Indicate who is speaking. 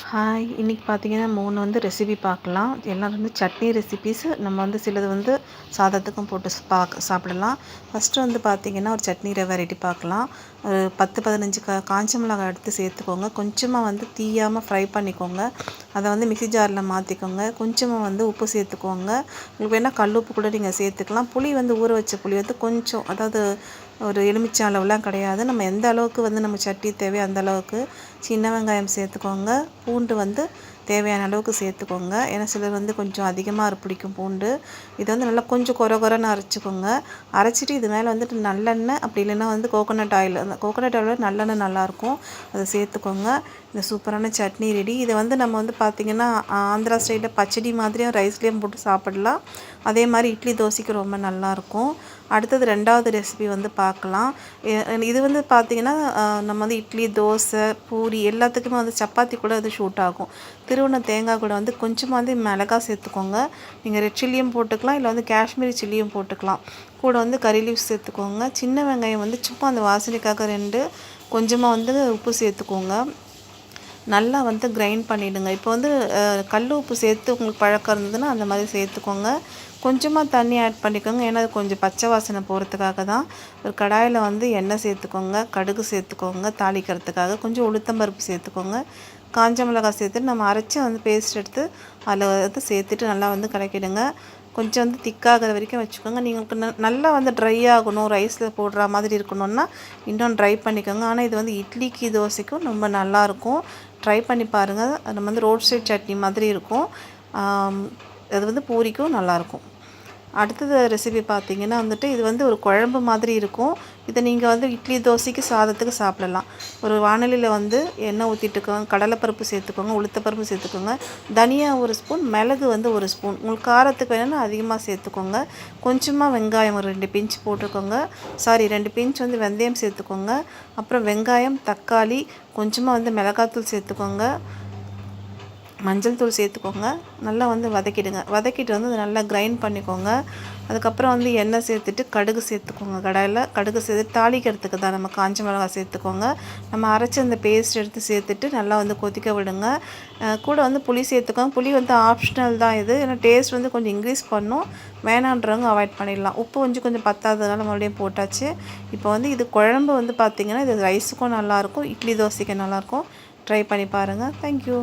Speaker 1: Hi! இன்றைக்கி பார்த்தீங்கன்னா 3 recipe பார்க்கலாம். எல்லாம் சட்னி ரெசிபீஸ். நம்ம சிலது சாதத்துக்கும் போட்டு சாப்பிடலாம். ஃபஸ்ட்டு பார்த்தீங்கன்னா ஒரு சட்னி வெரைட்டி பார்க்கலாம். ஒரு 10, 15 காஞ்ச மிளகாய் எடுத்து சேர்த்துக்கோங்க. கொஞ்சமாக தீயாமல் ஃப்ரை பண்ணிக்கோங்க. அதை மிக்ஸி ஜாரில் மாற்றிக்கோங்க. கொஞ்சமாக உப்பு சேர்த்துக்கோங்க. உங்களுக்கு வேணால் கல் உப்பு கூட நீங்கள் சேர்த்துக்கலாம். புளி ஊற வச்ச புளி கொஞ்சம், அதாவது ஒரு எலுமிச்சை அளவுலாம் கிடையாது. நம்ம எந்த அளவுக்கு நம்ம சட்னி தேவையோ அந்த அளவுக்கு. சின்ன வெங்காயம் சேர்த்துக்கோங்க. பூண்டு தேவையான அளவுக்கு சேர்த்துக்கோங்க. ஏன்னா சிலர் கொஞ்சம் அதிகமாக பிடிக்கும் பூண்டு. இது நல்லா கொஞ்சம் கொரன்னு அரைச்சிக்கோங்க. அரைச்சிட்டு இது மேலே நல்லெண்ணெய், அப்படி இல்லைன்னா கோகோனட் ஆயில். அந்த கோகோனட் ஆயில் நல்லெண்ணெய் நல்லாயிருக்கும், அதை சேர்த்துக்கோங்க. இந்த சூப்பரான சட்னி ரெடி. இதை நம்ம பார்த்திங்கன்னா ஆந்திரா ஸ்டைலில் பச்சடி மாதிரியும் ரைஸ்லேயும் போட்டு சாப்பிடலாம். அதே மாதிரி இட்லி தோசைக்கு ரொம்ப நல்லாயிருக்கும். அடுத்தது 2வது ரெசிபி பார்க்கலாம். இது பார்த்திங்கன்னா நம்ம இட்லி, தோசை, பூரி எல்லாத்துக்குமே சப்பாத்தி கூட ஷூட் ஆகும். திருவண்ண தேங்காய் கூட கொஞ்சமாக மிளகாய் சேர்த்துக்கோங்க. நீங்கள் ரெட் சில்லியும் போட்டுக்கலாம், இல்லை காஷ்மீரி சில்லியும் போட்டுக்கலாம். கூட கறி லீவ்ஸ் சேர்த்துக்கோங்க. சின்ன வெங்காயம் சும்மா அந்த வாசனைக்காக 2, கொஞ்சமாக உப்பு சேர்த்துக்கோங்க. நல்லா கிரைண்ட் பண்ணிவிடுங்க. இப்போ கல் உப்பு சேர்த்து உங்களுக்கு பழக்கம் இருந்ததுன்னா அந்த மாதிரி சேர்த்துக்கோங்க. கொஞ்சமாக தண்ணி ஆட் பண்ணிக்கோங்க. ஏன்னா அது கொஞ்சம் பச்சை வாசனை போகிறதுக்காக தான். ஒரு கடாயில் எண்ணெய் சேர்த்துக்கோங்க, கடுகு சேர்த்துக்கோங்க, தாளிக்கிறதுக்காக கொஞ்சம் உளுத்தம்பருப்பு சேர்த்துக்கோங்க, காஞ்ச மிளகாய் சேர்த்துட்டு நம்ம அரைச்சி பேஸ்ட் எடுத்து அதில் சேர்த்துட்டு நல்லா கலக்கிடுங்க. கொஞ்சம் திக்காகிற வரைக்கும் வச்சுக்கோங்க. நீங்கள் நல்லா ட்ரை ஆகணும், ரைஸில் போடுற மாதிரி இருக்கணும்னா இன்னும் ட்ரை பண்ணிக்கோங்க. ஆனால் இது இட்லிக்கு தோசைக்கும் ரொம்ப நல்லாயிருக்கும். ட்ரை பண்ணி பாருங்கள். நம்ம ரோட் சைட் சட்னி மாதிரி இருக்கும். அது பூரிக்கும் நல்லாயிருக்கும். அடுத்தது ரெசிபி பார்த்திங்கன்னா இது ஒரு குழம்பு மாதிரி இருக்கும். இதை நீங்கள் இட்லி, தோசைக்கு, சாதத்துக்கு சாப்பிடலாம். ஒரு வாணலியில் எண்ணெய் ஊற்றிட்டுக்கோங்க. கடலைப்பருப்பு சேர்த்துக்கோங்க, உளுத்தப்பருப்பு சேர்த்துக்கோங்க, தனியா 1 ஸ்பூன், மிளகு 1 ஸ்பூன். உங்களுக்கு காரத்துக்கு வேணும்னா அதிகமாக சேர்த்துக்கோங்க. கொஞ்சமாக வெங்காயம் ஒரு 2 பிஞ்ச் போட்டுக்கோங்க. 2 பிஞ்ச் வெந்தயம் சேர்த்துக்கோங்க. அப்புறம் வெங்காயம், தக்காளி, கொஞ்சமாக மிளகாத்தூள் சேர்த்துக்கோங்க, மஞ்சள் தூள் சேர்த்துக்கோங்க. நல்லா வதக்கிடுங்க. வதக்கிட்டு நல்லா கிரைண்ட் பண்ணிக்கோங்க. அதுக்கப்புறம் எண்ணெய் சேர்த்துட்டு கடுகு சேர்த்துக்கோங்க. கடாயில் கடுகு சேர்த்து தாளிக்கிறதுக்கு தான். நம்ம காஞ்ச மிளகாய் சேர்த்துக்கோங்க. நம்ம அரைச்சி அந்த பேஸ்ட் எடுத்து சேர்த்துட்டு நல்லா கொதிக்க விடுங்க. கூட புளி சேர்த்துக்கோங்க. புளி ஆப்ஷனல் தான் இது. ஏன்னா டேஸ்ட் கொஞ்சம் இன்க்ரீஸ் பண்ணும். வேணான்றவங்க அவாய்ட் பண்ணிடலாம். உப்பு கொஞ்சம் பத்தாததுனால மறுபடியும் போட்டாச்சு. இப்போ இது குழம்பு பார்த்திங்கன்னா இது ரைஸுக்கும் நல்லாயிருக்கும், இட்லி தோசைக்கு நல்லாயிருக்கும். ட்ரை பண்ணி பாருங்கள். தேங்க்யூ.